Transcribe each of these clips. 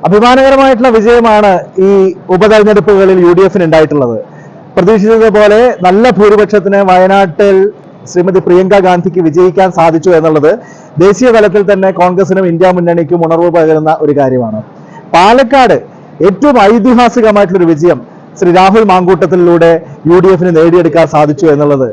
അഭിമാനകരമായിട്ടുള്ള വിജയമാണ് ഈ ഉപതെരഞ്ഞെടുപ്പുകളിൽ UDF ഉണ്ടായിട്ടുള്ളത്. പ്രതീക്ഷിച്ചതുപോലെ നല്ല ഭൂരിപക്ഷത്തിന് വയനാട്ടിൽ ശ്രീമതി പ്രിയങ്ക ഗാന്ധിക്ക് വിജയിക്കാൻ സാധിച്ചു എന്നുള്ളത് ദേശീയ തലത്തിൽ തന്നെ കോൺഗ്രസിനും ഇന്ത്യ മുന്നണിക്കും ഉണർവ് പകരുന്ന ഒരു കാര്യമാണ്. പാലക്കാട് ഏറ്റവും ഐതിഹാസികമായിട്ടുള്ളൊരു വിജയം ശ്രീ രാഹുൽ മാങ്കൂട്ടത്തിലൂടെ UDF നേടിയെടുക്കാൻ സാധിച്ചു എന്നുള്ളത്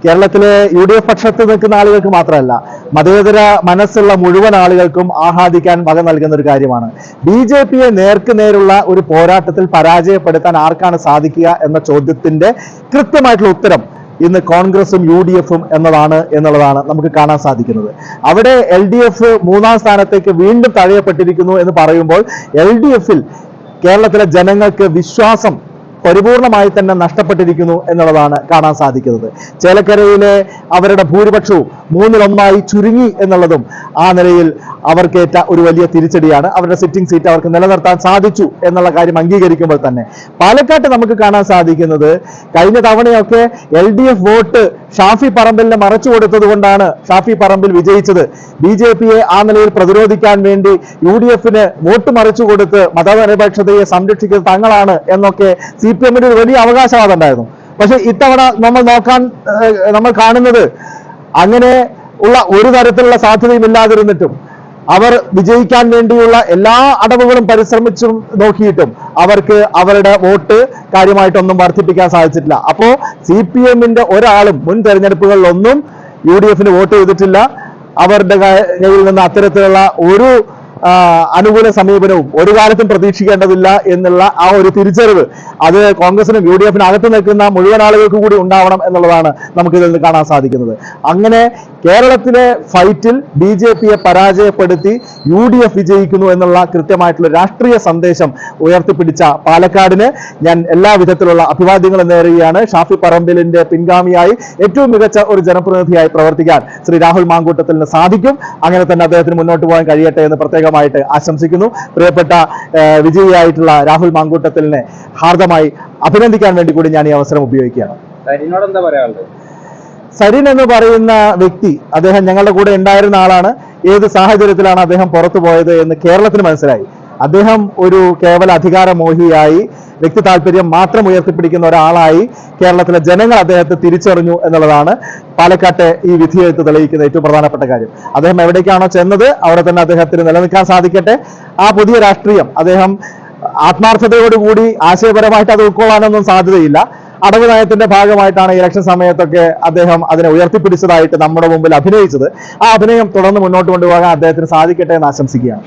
കേരളത്തിലെ UDF പക്ഷത്ത് നിൽക്കുന്ന ആളുകൾക്ക് മാത്രമല്ല, മതേതര മനസ്സുള്ള മുഴുവൻ ആളുകൾക്കും ആഹ്ലാദിക്കാൻ വക നൽകുന്ന ഒരു കാര്യമാണ്. BJPയെ നേർക്കുനേരുള്ള ഒരു പോരാട്ടത്തിൽ പരാജയപ്പെടുത്താൻ ആർക്കാണ് സാധിക്കുക എന്ന ചോദ്യത്തിന്റെ കൃത്യമായിട്ടുള്ള ഉത്തരം ഇന്ന് കോൺഗ്രസും UDFും എന്നുള്ളതാണ് നമുക്ക് കാണാൻ സാധിക്കുന്നത്. അവിടെ LDF 3ാം സ്ഥാനത്തേക്ക് വീണ്ടും തഴയപ്പെട്ടിരിക്കുന്നു എന്ന് പറയുമ്പോൾ LDFിൽ കേരളത്തിലെ ജനങ്ങൾക്ക് വിശ്വാസം പരിപൂർണമായി തന്നെ നഷ്ടപ്പെട്ടിരിക്കുന്നു എന്നുള്ളതാണ് കാണാൻ സാധിക്കുന്നത്. ചേലക്കരയിലെ അവരുടെ ഭൂരിപക്ഷവും 1/3 ചുരുങ്ങി എന്നുള്ളതും ആ നിലയിൽ അവർക്കേറ്റ ഒരു വലിയ തിരിച്ചടിയാണ്. അവരുടെ സിറ്റിംഗ് സീറ്റ് അവർക്ക് നിലനിർത്താൻ സാധിച്ചു എന്നുള്ള കാര്യം അംഗീകരിക്കുമ്പോൾ തന്നെ പാലക്കാട്ട് നമുക്ക് കാണാൻ സാധിക്കുന്നത് കഴിഞ്ഞ തവണയൊക്കെ LDF വോട്ട് ഷാഫി പറമ്പിലിനെ മറച്ചു കൊടുത്തത് കൊണ്ടാണ് ഷാഫി പറമ്പിൽ വിജയിച്ചത്. BJPയെ ആ നിലയിൽ പ്രതിരോധിക്കാൻ വേണ്ടി UDFന് വോട്ട് മറിച്ചു കൊടുത്ത് മതനിരപേക്ഷതയെ സംരക്ഷിക്കുന്നത് തങ്ങളാണ് എന്നൊക്കെ CPMന്റെ ഒരു വലിയ അവകാശവാദം ഉണ്ടായിരുന്നു. പക്ഷെ ഇത്തവണ നമ്മൾ കാണുന്നത് അങ്ങനെ ഉള്ള ഒരു തരത്തിലുള്ള സാധ്യതയും ഇല്ലാതിരുന്നിട്ടും അവർ വിജയിക്കാൻ വേണ്ടിയുള്ള എല്ലാ അടവുകളും പരിശ്രമിച്ചും നോക്കിയിട്ടും അവർക്ക് അവരുടെ വോട്ട് കാര്യമായിട്ടൊന്നും വർദ്ധിപ്പിക്കാൻ സാധിച്ചിട്ടില്ല. അപ്പോ CPMന്റെ ഒരാളും മുൻ തെരഞ്ഞെടുപ്പുകളിലൊന്നും UDFന് വോട്ട് ചെയ്തിട്ടില്ല. അവരുടെ കയ്യിൽ നിന്ന് അത്തരത്തിലുള്ള ഒരു അനുകൂല സമീപനവും ഒരു കാലത്തും പ്രതീക്ഷിക്കേണ്ടതില്ല എന്നുള്ള ആ ഒരു തിരിച്ചറിവ് അത് കോൺഗ്രസിനും UDFനും അകത്ത് നിൽക്കുന്ന മുഴുവൻ ആളുകൾക്ക് കൂടി ഉണ്ടാവണം എന്നുള്ളതാണ് നമുക്കിതിൽ നിന്ന് കാണാൻ സാധിക്കുന്നത്. അങ്ങനെ കേരളത്തിലെ ഫൈറ്റിൽ BJPയെ പരാജയപ്പെടുത്തി UDF വിജയിക്കുന്നു എന്നുള്ള കൃത്യമായിട്ടുള്ള രാഷ്ട്രീയ സന്ദേശം ഉയർത്തിപ്പിടിച്ച പാലക്കാടിന് ഞാൻ എല്ലാ വിധത്തിലുള്ള അഭിവാദ്യങ്ങളും നേരുകയാണ്. ഷാഫി പറമ്പിലിന്റെ പിൻഗാമിയായി ഏറ്റവും മികച്ച ഒരു ജനപ്രതിനിധിയായി പ്രവർത്തിക്കാൻ ശ്രീ രാഹുൽ മാങ്കൂട്ടത്തിന് സാധിക്കും. അങ്ങനെ തന്നെ അദ്ദേഹത്തിന് മുന്നോട്ട് പോകാൻ കഴിയട്ടെ എന്ന് പ്രത്യേകമായിട്ട് ആശംസിക്കുന്നു. പ്രിയപ്പെട്ട വിജയിയായിട്ടുള്ള രാഹുൽ മാങ്കൂട്ടത്തിലിനെ ഹാർദമായി അഭിനന്ദിക്കാൻ വേണ്ടി കൂടി ഞാൻ ഈ അവസരം ഉപയോഗിക്കുകയാണ്. സരിൻ എന്ന് പറയുന്ന വ്യക്തി, അദ്ദേഹം ഞങ്ങളുടെ കൂടെ ഉണ്ടായിരുന്ന ആളാണ്. ഏത് സാഹചര്യത്തിലാണ് അദ്ദേഹം പുറത്തു പോയത് എന്ന് കേരളത്തിന് മനസ്സിലായി. അദ്ദേഹം ഒരു കേവല അധികാരമോഹിയായി വ്യക്തി താല്പര്യം മാത്രം ഉയർത്തിപ്പിടിക്കുന്ന ഒരാളായി കേരളത്തിലെ ജനങ്ങൾ അദ്ദേഹത്തെ തിരിച്ചറിഞ്ഞു എന്നുള്ളതാണ് പാലക്കാട്ടെ ഈ വിധിയെഴുത്ത് തെളിയിക്കുന്ന ഏറ്റവും പ്രധാനപ്പെട്ട കാര്യം. അദ്ദേഹം എവിടേക്കാണോ ചെന്നത് അവിടെ തന്നെ അദ്ദേഹത്തിന് നിലനിൽക്കാൻ സാധിക്കട്ടെ. ആ പുതിയ രാഷ്ട്രീയം അദ്ദേഹം ആത്മാർത്ഥതയോടുകൂടി ആശയപരമായിട്ട് അത് ഉൾക്കൊള്ളാനൊന്നും സാധ്യതയില്ല. അടവ് നയത്തിന്റെ ഭാഗമായിട്ടാണ് ഇലക്ഷൻ സമയത്തൊക്കെ അദ്ദേഹം അതിനെ ഉയർത്തിപ്പിടിച്ചതായിട്ട് നമ്മുടെ മുമ്പിൽ അഭിനയിച്ചത്. ആ അഭിനയം തുടർന്ന് മുന്നോട്ട് കൊണ്ടുപോകാൻ അദ്ദേഹത്തിന് സാധിക്കട്ടെ എന്ന് ആശംസിക്കുകയാണ്.